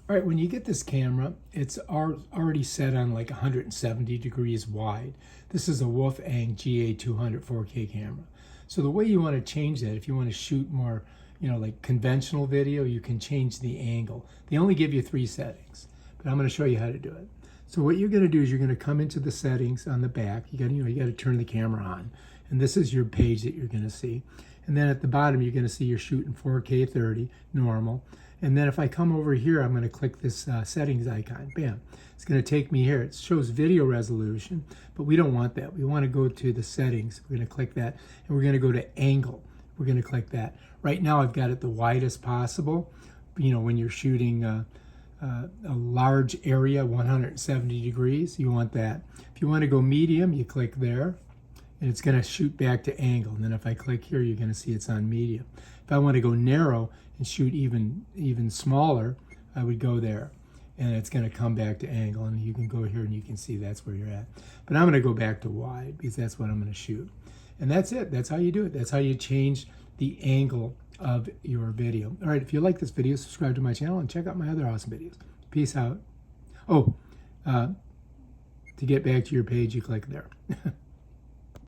All right, when you get this camera, it's already set on like 170 degrees wide. This is a Wolfang GA200 4K camera. So the way you want to change that, if you want to shoot more, like conventional video, you can change the angle. They only give you 3 settings, but I'm going to show you how to do it. So what you're going to do is you're going to come into the settings on the back. You got to turn the camera on, and this is your page that you're going to see. And then at the bottom, you're going to see you're shooting 4K 30 normal. And then if I come over here, I'm going to click this settings icon. Bam. It's going to take me here. It shows video resolution, but we don't want that. We want to go to the settings. We're going to click that, and we're going to go to angle. We're going to click that. Right now, I've got it the widest possible. When you're shooting a large area, 170 degrees, you want that. If you want to go medium, you click there, and it's going to shoot back to angle. And then if I click here, you're going to see it's on medium. If I want to go narrow and shoot even smaller, I would go there, and it's going to come back to angle, and you can go here and you can see that's where you're at. But I'm going to go back to wide because that's what I'm going to shoot. And that's it. That's how you do it. That's how you change the angle of your video. All right, if you like this video, subscribe to my channel and check out my other awesome videos. Peace out. Oh, to get back to your page, you click there.